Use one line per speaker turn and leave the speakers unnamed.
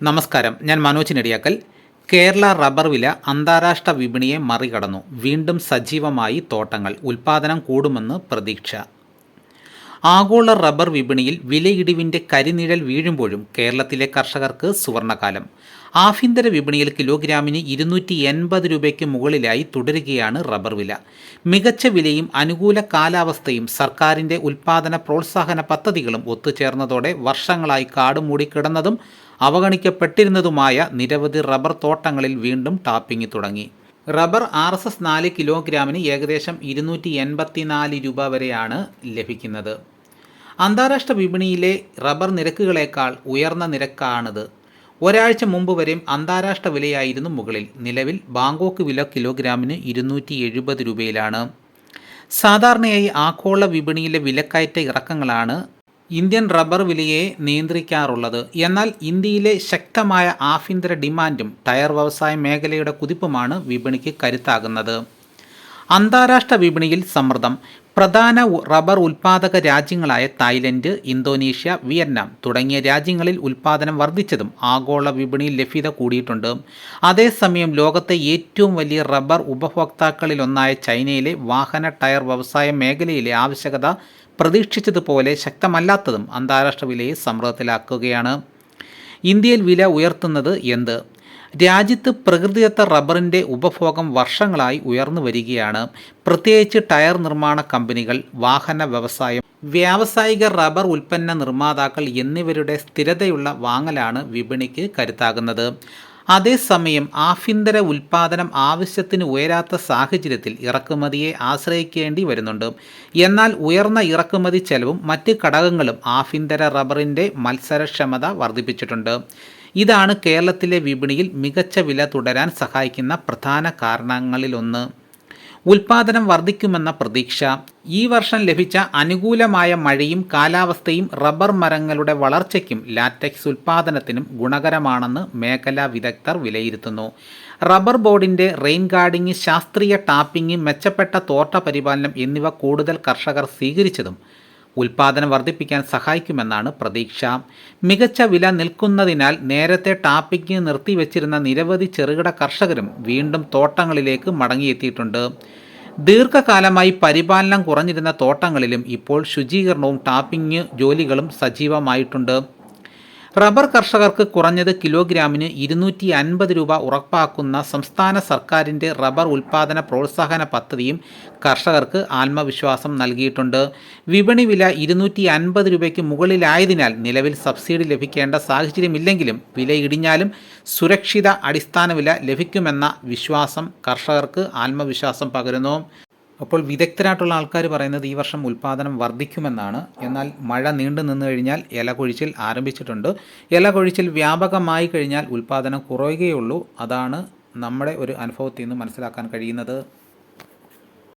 നമസ്കാരം, ഞാൻ മനോജ് നെടിയാക്കൽ. കേരള റബ്ബർ വില അന്താരാഷ്ട്ര വിപണിയെ മറികടന്നു. വീണ്ടും സജീവമായി തോട്ടങ്ങൾ. ഉൽപ്പാദനം കൂടുമെന്ന് പ്രതീക്ഷ. ആഗോള റബ്ബർ വിപണിയിൽ വിലയിടിവിൻ്റെ കരിനിഴൽ വീഴുമ്പോഴും കേരളത്തിലെ കർഷകർക്ക് സുവർണകാലം. ആഭ്യന്തര വിപണിയിൽ കിലോഗ്രാമിന് 280 രൂപയ്ക്ക് മുകളിലായി തുടരുകയാണ് റബ്ബർ വില. മികച്ച വിലയും അനുകൂല കാലാവസ്ഥയും സർക്കാരിൻ്റെ ഉൽപ്പാദന പ്രോത്സാഹന പദ്ധതികളും ഒത്തുചേർന്നതോടെ വർഷങ്ങളായി കാട് മൂടിക്കിടന്നതും അവഗണിക്കപ്പെട്ടിരുന്നതുമായ നിരവധി റബ്ബർ തോട്ടങ്ങളിൽ വീണ്ടും ടാപ്പിംഗ് തുടങ്ങി. റബ്ബർ RSS 4 കിലോഗ്രാമിന് ഏകദേശം 284 രൂപ വരെയാണ് ലഭിക്കുന്നത്. അന്താരാഷ്ട്ര വിപണിയിലെ റബ്ബർ നിരക്കുകളേക്കാൾ ഉയർന്ന നിരക്കാണിത്. ഒരാഴ്ച മുമ്പ് വരെയും അന്താരാഷ്ട്ര വിലയായിരുന്നു മുകളിൽ. നിലവിൽ ബാങ്കോക്ക് വില കിലോഗ്രാമിന് 270 രൂപയിലാണ്. സാധാരണയായി ആഗോള വിപണിയിലെ വിലക്കയറ്റ ഇറക്കങ്ങളാണ് ഇന്ത്യൻ റബ്ബർ വിലയെ നിയന്ത്രിക്കാറുള്ളത്. എന്നാൽ ഇന്ത്യയിലെ ശക്തമായ ആഭ്യന്തര ഡിമാൻഡും ടയർ വ്യവസായ മേഖലയുടെ കുതിപ്പുമാണ് വിപണിക്ക് കരുത്താകുന്നത്. അന്താരാഷ്ട്ര വിപണിയിൽ സമ്മർദ്ദം. പ്രധാന റബ്ബർ ഉൽപ്പാദക രാജ്യങ്ങളായ തായ്ലൻഡ്, ഇന്തോനേഷ്യ, വിയറ്റ്നാം തുടങ്ങിയ രാജ്യങ്ങളിൽ ഉൽപ്പാദനം വർദ്ധിച്ചതും ആഗോള വിപണിയിൽ ലഭ്യത കൂടിയിട്ടുണ്ട്. അതേസമയം ലോകത്തെ ഏറ്റവും വലിയ റബ്ബർ ഉപഭോക്താക്കളിലൊന്നായ ചൈനയിലെ വാഹന ടയർ വ്യവസായ മേഖലയിലെ ആവശ്യകത പ്രതീക്ഷിച്ചതുപോലെ ശക്തമല്ലാത്തതും അന്താരാഷ്ട്ര വിലയെ സമ്മർദ്ദത്തിലാക്കുകയാണ്. ഇന്ത്യയിൽ വില ഉയർത്തുന്നത് എന്ത്? രാജ്യത്ത് പ്രകൃതിദത്ത റബ്ബറിൻ്റെ ഉപഭോഗം വർഷങ്ങളായി ഉയർന്നു വരികയാണ്. പ്രത്യേകിച്ച് ടയർ നിർമ്മാണ കമ്പനികൾ, വാഹന വ്യവസായം, വ്യാവസായിക റബ്ബർ ഉൽപ്പന്ന നിർമ്മാതാക്കൾ എന്നിവരുടെ സ്ഥിരതയുള്ള വാങ്ങലാണ് വിപണിക്ക് കരുത്താകുന്നത്. അതേസമയം ആഭ്യന്തര ഉൽപ്പാദനം ആവശ്യത്തിന് ഉയരാത്ത സാഹചര്യത്തിൽ ഇറക്കുമതിയെ ആശ്രയിക്കേണ്ടി വരുന്നുണ്ട്. എന്നാൽ ഉയർന്ന ഇറക്കുമതി ചെലവും മറ്റ് ഘടകങ്ങളും ആഭ്യന്തര റബ്ബറിൻ്റെ മത്സരക്ഷമത വർദ്ധിപ്പിച്ചിട്ടുണ്ട്. ഇതാണ് കേരളത്തിലെ വിപണിയിൽ മികച്ച വില തുടരാൻ സഹായിക്കുന്ന പ്രധാന കാരണങ്ങളിലൊന്ന്. ഉൽപ്പാദനം വർദ്ധിക്കുമെന്ന പ്രതീക്ഷ. ഈ വർഷം ലഭിച്ച അനുകൂലമായ മഴയും കാലാവസ്ഥയും റബ്ബർ മരങ്ങളുടെ വളർച്ചയ്ക്കും ലാറ്റക്സ് ഉൽപ്പാദനത്തിനും ഗുണകരമാണെന്ന് മേഖലാ വിദഗ്ധർ വിലയിരുത്തുന്നു. റബ്ബർ ബോർഡിൻ്റെ റെയിൻ ഗാർഡിങ്, ശാസ്ത്രീയ ടാപ്പിംഗ്, മെച്ചപ്പെട്ട തോട്ട പരിപാലനം എന്നിവ കൂടുതൽ കർഷകർ സ്വീകരിച്ചതും ഉൽപ്പാദനം വർദ്ധിപ്പിക്കാൻ സഹായിക്കുമെന്നാണ് പ്രതീക്ഷ. മികച്ച വില നിൽക്കുന്നതിനാൽ നേരത്തെ ടാപ്പിംഗ് നിർത്തിവെച്ചിരുന്ന നിരവധി ചെറുകിട കർഷകരും വീണ്ടും തോട്ടങ്ങളിലേക്ക് മടങ്ങിയെത്തിയിട്ടുണ്ട്. ദീർഘകാലമായി പരിപാലനം കുറഞ്ഞിരുന്ന തോട്ടങ്ങളിലും ഇപ്പോൾ ശുചീകരണവും ടാപ്പിംഗ് ജോലികളും സജീവമായിട്ടുണ്ട്. റബ്ബർ കർഷകർക്ക് കുറഞ്ഞത് കിലോഗ്രാമിന് 250 രൂപ ഉറപ്പാക്കുന്ന സംസ്ഥാന സർക്കാരിൻ്റെ റബ്ബർ ഉൽപ്പാദന പ്രോത്സാഹന പദ്ധതിയും കർഷകർക്ക് ആത്മവിശ്വാസം നൽകിയിട്ടുണ്ട്. വിപണി വില 250 രൂപയ്ക്ക് മുകളിലായതിനാൽ നിലവിൽ സബ്സിഡി ലഭിക്കേണ്ട സാഹചര്യമില്ലെങ്കിലും വില ഇടിഞ്ഞാലും സുരക്ഷിത അടിസ്ഥാന വില ലഭിക്കുമെന്ന വിശ്വാസം കർഷകർക്ക് ആത്മവിശ്വാസം പകരുന്നു. അപ്പോൾ വിദഗ്ധരായിട്ടുള്ള ആൾക്കാർ പറയുന്നത് ഈ വർഷം ഉൽപ്പാദനം വർദ്ധിക്കുമെന്നാണ്. എന്നാൽ മഴ നീണ്ടു നിന്ന് കഴിഞ്ഞാൽ ഇലകൊഴിച്ചിൽ ആരംഭിച്ചിട്ടുണ്ട്. ഇലകൊഴിച്ചിൽ വ്യാപകമായി കഴിഞ്ഞാൽ ഉൽപ്പാദനം കുറയുകയുള്ളൂ. അതാണ് നമ്മുടെ ഒരു അനുഭവത്തിൽ നിന്ന് മനസ്സിലാക്കാൻ കഴിയുന്നത്.